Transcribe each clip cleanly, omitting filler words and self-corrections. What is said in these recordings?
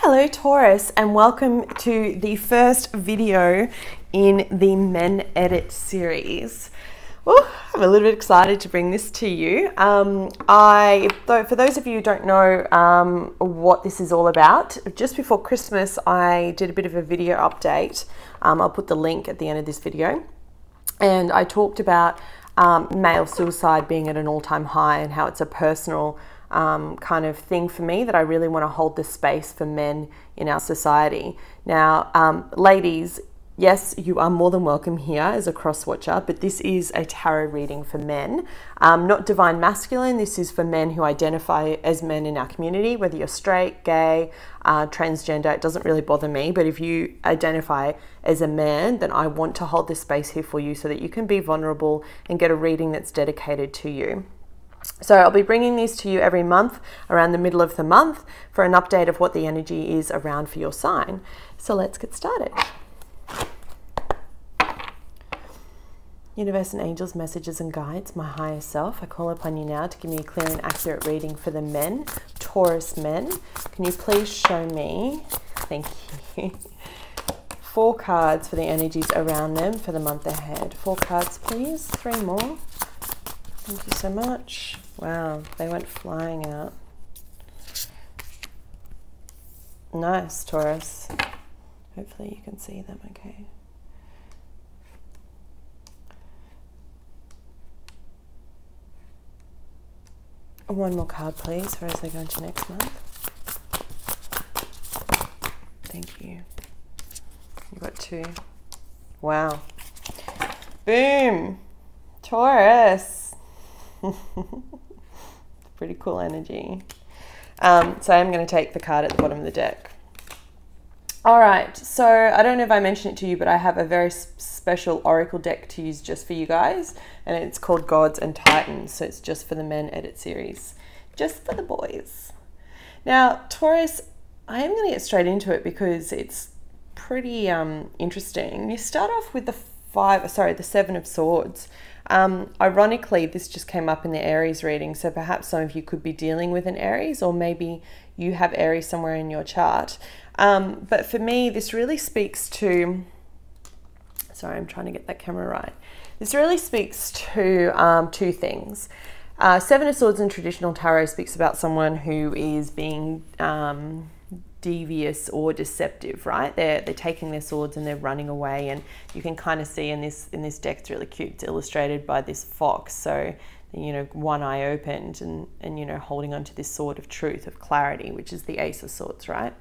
Hello Taurus, and welcome to the first video in the Men Edit series. I'm a little bit excited to bring this to you. For those of you who don't know what this is all about, just before Christmas I did a bit of a video update. I'll put the link at the end of this video. And I talked about male suicide being at an all-time high and how it's a personal kind of thing for me, that I really want to hold the space for men in our society. Now, ladies, yes, you are more than welcome here as a cross watcher, but this is a tarot reading for men, not divine masculine. This is for men who identify as men in our community, whether you're straight, gay, transgender, it doesn't really bother me. But if you identify as a man, then I want to hold this space here for you so that you can be vulnerable and get a reading that's dedicated to you. So I'll be bringing these to you every month around the middle of the month for an update of what the energy is around for your sign. So let's get started. Universe and angels, messages and guides, my higher self, I call upon you now to give me a clear and accurate reading for the men, Taurus men. Can you please show me, thank you, 4 cards for the energies around them for the month ahead. 4 cards please, 3 more. Thank you so much. Wow, they went flying out. Nice, Taurus. Hopefully you can see them okay. One more card, please, for as they go into next month. Thank you. You got 2. Wow. Boom. Taurus. Pretty cool energy. So I'm going to take the card at the bottom of the deck. All right, so I don't know if I mentioned it to you, but I have a very special oracle deck to use just for you guys, and it's called Gods and Titans. So it's just for the Men Edit series, just for the boys. Now, Taurus, I am going to get straight into it because it's pretty interesting. You start off with the 7 of Swords. Ironically, this just came up in the Aries reading, so perhaps some of you could be dealing with an Aries, or maybe you have Aries somewhere in your chart. But for me, this really speaks to, sorry, I'm trying to get that camera right. This really speaks to 2 things. 7 of Swords in traditional tarot speaks about someone who is being devious or deceptive, right? They're taking their swords and they're running away, and you can kind of see in this deck, it's really cute, it's illustrated by this fox, so you know, one eye opened and you know, holding onto this sword of truth, of clarity, which is the Ace of Swords, right?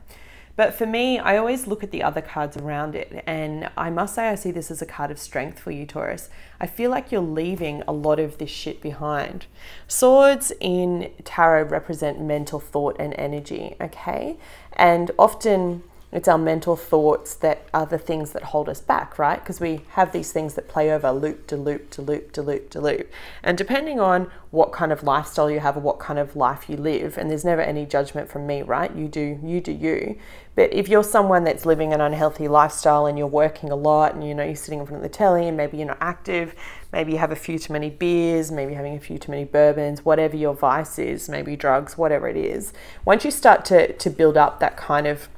But for me, I always look at the other cards around it, and I must say I see this as a card of strength for you, Taurus. I feel like you're leaving a lot of this shit behind. Swords in tarot represent mental thought and energy, okay? And often it's our mental thoughts that are the things that hold us back, right? Because we have these things that play over loop to loop to loop to loop to loop. And depending on what kind of lifestyle you have or what kind of life you live, and there's never any judgment from me, right? You do you. But if you're someone that's living an unhealthy lifestyle and you're working a lot and you know, you're sitting in front of the telly and maybe you're not active, maybe you have a few too many beers, maybe having a few too many bourbons, whatever your vice is, maybe drugs, whatever it is. Once you start to build up that kind of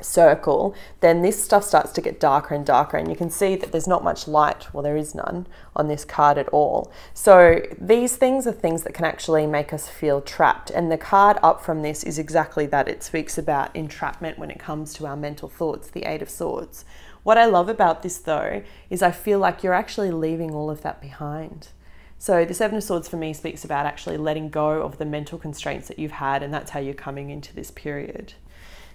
circle, then this stuff starts to get darker and darker, and you can see that there's not much light, well, there is none on this card at all. So these things are things that can actually make us feel trapped, and the card up from this is exactly that. It speaks about entrapment when it comes to our mental thoughts, the 8 of Swords. What I love about this though is I feel like you're actually leaving all of that behind. So the 7 of Swords for me speaks about actually letting go of the mental constraints that you've had, and that's how you're coming into this period.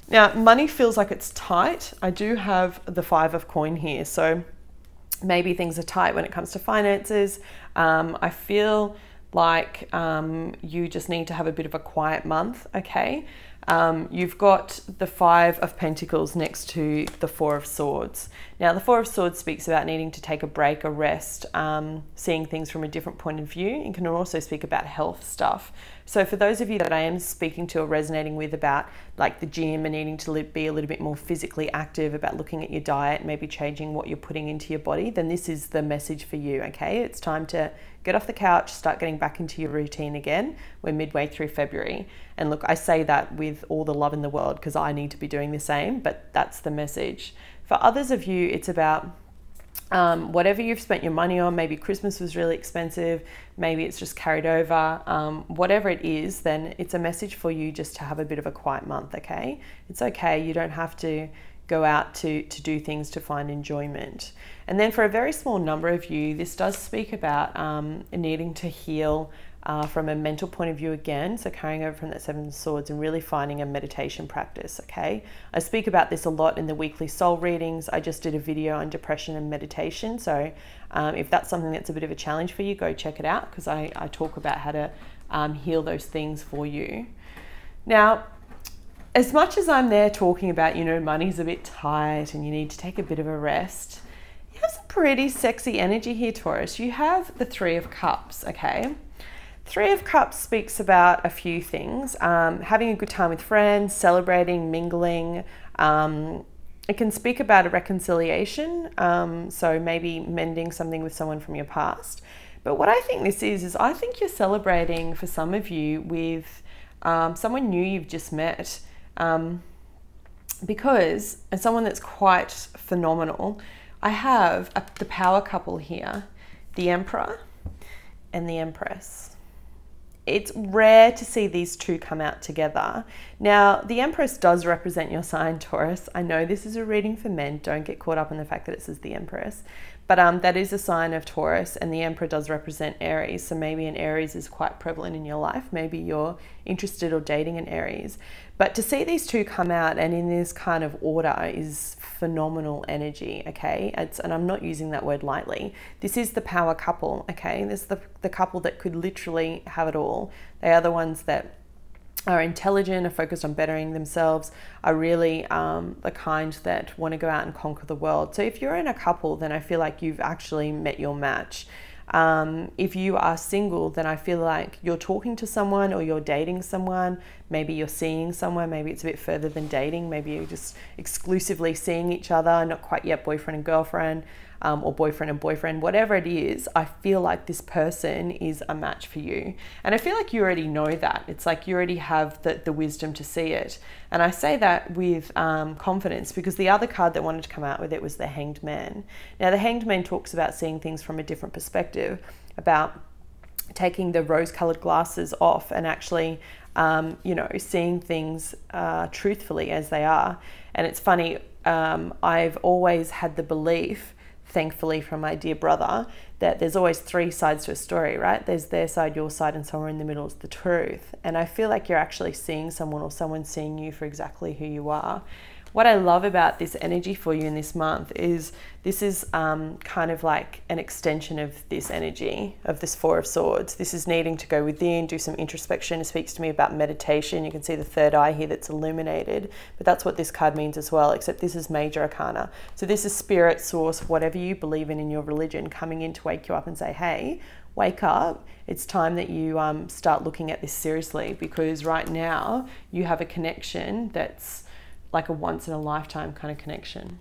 Now, money feels like it's tight. I do have the 5 of coin here, so maybe things are tight when it comes to finances. I feel like you just need to have a bit of a quiet month, okay? You've got the 5 of Pentacles next to the 4 of Swords. Now, the 4 of Swords speaks about needing to take a break, a rest, seeing things from a different point of view. It can also speak about health stuff. So for those of you that I am speaking to or resonating with about like the gym and needing to be a little bit more physically active, about looking at your diet, maybe changing what you're putting into your body, then this is the message for you, okay? It's time to get off the couch, start getting back into your routine again. We're midway through February. And look, I say that with all the love in the world because I need to be doing the same, but that's the message. For others of you, it's about whatever you've spent your money on. Maybe Christmas was really expensive, maybe it's just carried over, whatever it is, then it's a message for you just to have a bit of a quiet month, okay? It's okay, you don't have to go out to do things to find enjoyment. And then for a very small number of you, this does speak about needing to heal from a mental point of view again, so carrying over from that Seven of Swords and really finding a meditation practice, okay? I speak about this a lot in the weekly soul readings. I just did a video on depression and meditation, so if that's something that's a bit of a challenge for you, go check it out because I talk about how to heal those things for you. Now, as much as I'm there talking about, you know, money's a bit tight and you need to take a bit of a rest, you have some pretty sexy energy here, Taurus. You have the Three of Cups, okay? Three of Cups speaks about a few things, having a good time with friends, celebrating, mingling. It can speak about a reconciliation, so maybe mending something with someone from your past. But what I think this is I think you're celebrating for some of you with someone new you've just met, because as someone that's quite phenomenal, I have the power couple here, the Emperor and the Empress. It's rare to see these two come out together. Now, the Empress does represent your sign, Taurus. I know this is a reading for men. Don't get caught up in the fact that it says the Empress. But that is a sign of Taurus, and the Emperor does represent Aries. So maybe an Aries is quite prevalent in your life. Maybe you're interested or dating an Aries. But to see these two come out and in this kind of order is phenomenal energy, okay? And I'm not using that word lightly. This is the power couple, okay? This is the couple that could literally have it all. They are the ones that are intelligent, are focused on bettering themselves, are really the kind that want to go out and conquer the world. So if you're in a couple, then I feel like you've actually met your match. If you are single, then I feel like you're talking to someone or you're dating someone. Maybe you're seeing someone, maybe it's a bit further than dating. Maybe you're just exclusively seeing each other, not quite yet boyfriend and girlfriend, or boyfriend and boyfriend, whatever it is. I feel like this person is a match for you. And I feel like you already know that. It's like you already have the wisdom to see it. And I say that with confidence because the other card that wanted to come out with it was the Hanged Man. Now, the Hanged Man talks about seeing things from a different perspective, about taking the rose-colored glasses off and actually, you know, seeing things truthfully as they are. And it's funny, I've always had the belief, thankfully from my dear brother, that there's always three sides to a story, right? There's their side, your side, and somewhere in the middle is the truth. And I feel like you're actually seeing someone or someone seeing you for exactly who you are. What I love about this energy for you in this month is this is kind of like an extension of this energy of this Four of Swords. This is needing to go within, do some introspection. It speaks to me about meditation. You can see the third eye here that's illuminated, but that's what this card means as well, except this is major arcana. So this is spirit, source, whatever you believe in your religion, coming in to wake you up and say, hey, wake up. It's time that you start looking at this seriously, because right now you have a connection that's like a once in a lifetime kind of connection.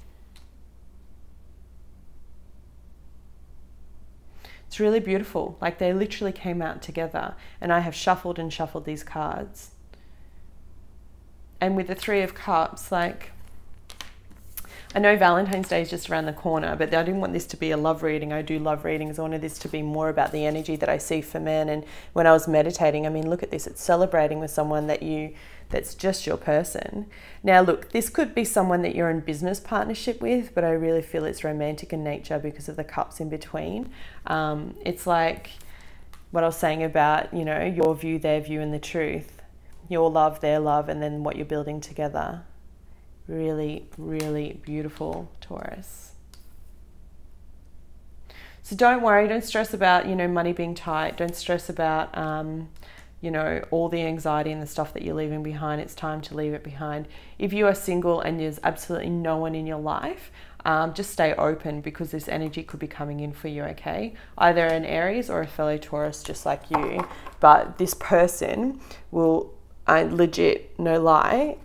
It's really beautiful. Like they literally came out together, and I have shuffled and shuffled these cards. And with the Three of Cups, like, I know Valentine's Day is just around the corner, but I didn't want this to be a love reading. I do love readings. I wanted this to be more about the energy that I see for men. And when I was meditating, I mean, look at this. It's celebrating with someone that's just your person. Now, look, this could be someone that you're in business partnership with, but I really feel it's romantic in nature because of the cups in between. It's like what I was saying about, you know, your view, their view, and the truth. Your love, their love, and then what you're building together. Really, really beautiful, Taurus. So don't worry, don't stress about, you know, money being tight. Don't stress about, you know, all the anxiety and the stuff that you're leaving behind. It's time to leave it behind. If you are single and there's absolutely no one in your life, just stay open because this energy could be coming in for you, okay? Either an Aries or a fellow Taurus just like you. But this person will, legit, no lie,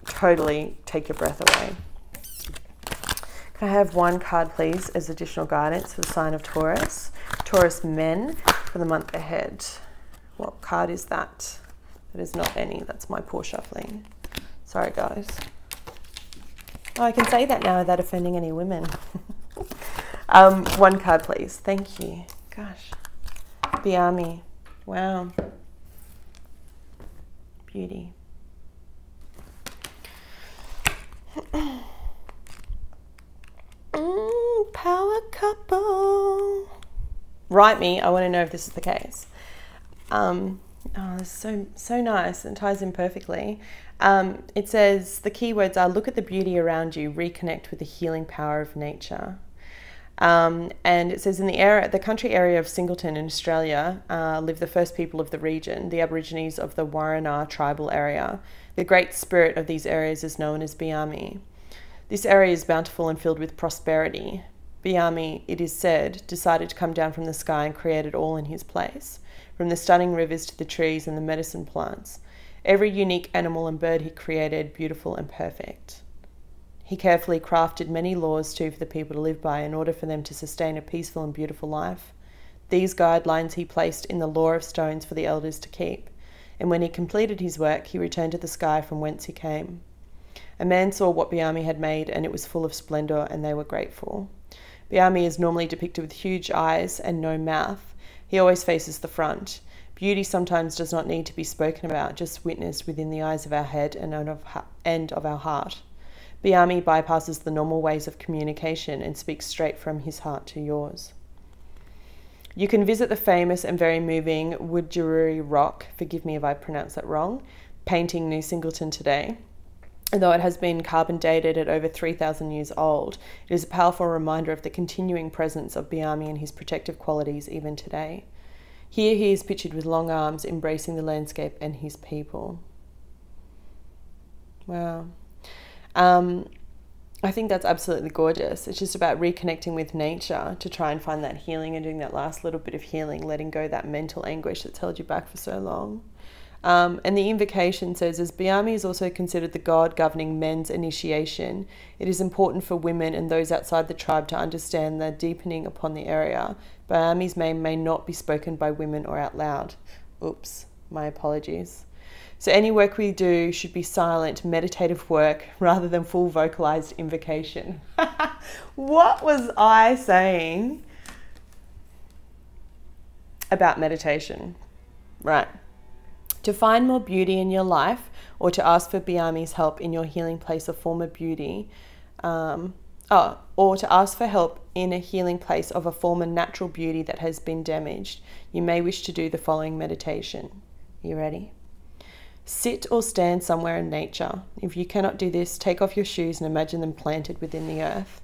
totally take your breath away. Can I have one card, please, as additional guidance for the sign of Taurus? Taurus men for the month ahead. What card is that? That is not any. That's my poor shuffling. Sorry, guys. Oh, I can say that now without offending any women. One card, please. Thank you. Gosh. Biami. Wow. Beauty. Power couple. Write me. I want to know if this is the case. Oh, this is so nice and ties in perfectly. It says the keywords are look at the beauty around you, reconnect with the healing power of nature. And it says in the country area of Singleton in Australia live the first people of the region, the Aborigines of the Warrana tribal area. The great spirit of these areas is known as Biami. This area is bountiful and filled with prosperity. Biami, it is said, decided to come down from the sky and create it all in his place, from the stunning rivers to the trees and the medicine plants. Every unique animal and bird he created beautiful and perfect. He carefully crafted many laws too for the people to live by in order for them to sustain a peaceful and beautiful life. These guidelines he placed in the law of stones for the elders to keep, and when he completed his work, he returned to the sky from whence he came. A man saw what Biami had made, and it was full of splendour, and they were grateful. Biami is normally depicted with huge eyes and no mouth. He always faces the front. Beauty sometimes does not need to be spoken about, just witnessed within the eyes of our head and of our heart. Biami bypasses the normal ways of communication and speaks straight from his heart to yours. You can visit the famous and very moving Woodjuri Rock, forgive me if I pronounce that wrong, painting New Singleton today. Though it has been carbon dated at over 3,000 years old, it is a powerful reminder of the continuing presence of Biami and his protective qualities even today. Here he is pictured with long arms, embracing the landscape and his people. Wow. I think that's absolutely gorgeous. It's just about reconnecting with nature to try and find that healing and doing that last little bit of healing, letting go that mental anguish that's held you back for so long. And the invocation says, as Biami is also considered the god governing men's initiation, it is important for women and those outside the tribe to understand the deepening upon the area. Biami's name may not be spoken by women or out loud. Oops, my apologies. So any work we do should be silent, meditative work rather than full vocalized invocation. What was I saying about meditation? Right. To find more beauty in your life or to ask for Biami's help in your healing place of former beauty, or to ask for help in a healing place of a former natural beauty that has been damaged, you may wish to do the following meditation. Are you ready? Sit or stand somewhere in nature. If you cannot do this, take off your shoes and imagine them planted within the earth.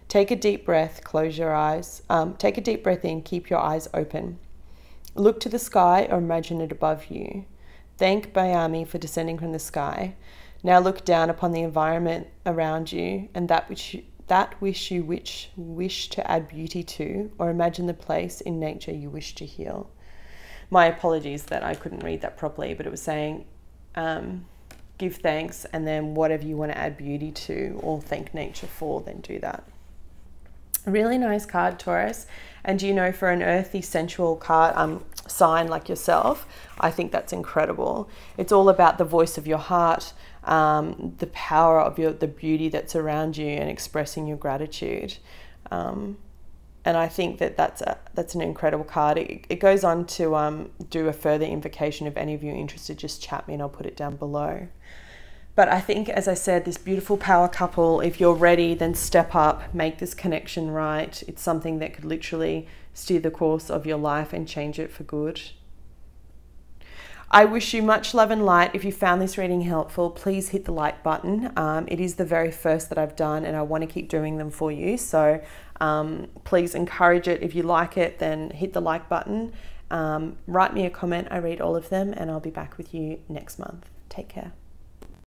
Take a deep breath, close your eyes. Take a deep breath in, keep your eyes open. Look to the sky or imagine it above you. Thank Biami for descending from the sky. Now look down upon the environment around you and that which you wish to add beauty to, or imagine the place in nature you wish to heal. My apologies that I couldn't read that properly, but it was saying give thanks and then whatever you want to add beauty to or thank nature for, then do that. Really nice card, Taurus. And you know, for an earthy, sensual card sign like yourself, I think that's incredible. It's all about the voice of your heart, the power of the beauty that's around you, and expressing your gratitude. And I think that's an incredible card. It goes on to do a further invocation. If any of you are interested, just chat me and I'll put it down below. But I think, as I said, this beautiful power couple, if you're ready, then step up, make this connection right. It's something that could literally steer the course of your life and change it for good. I wish you much love and light. If you found this reading helpful, please hit the like button. It is the very first that I've done and I want to keep doing them for you. So please encourage it. If you like it, then hit the like button. Write me a comment. I read all of them and I'll be back with you next month. Take care.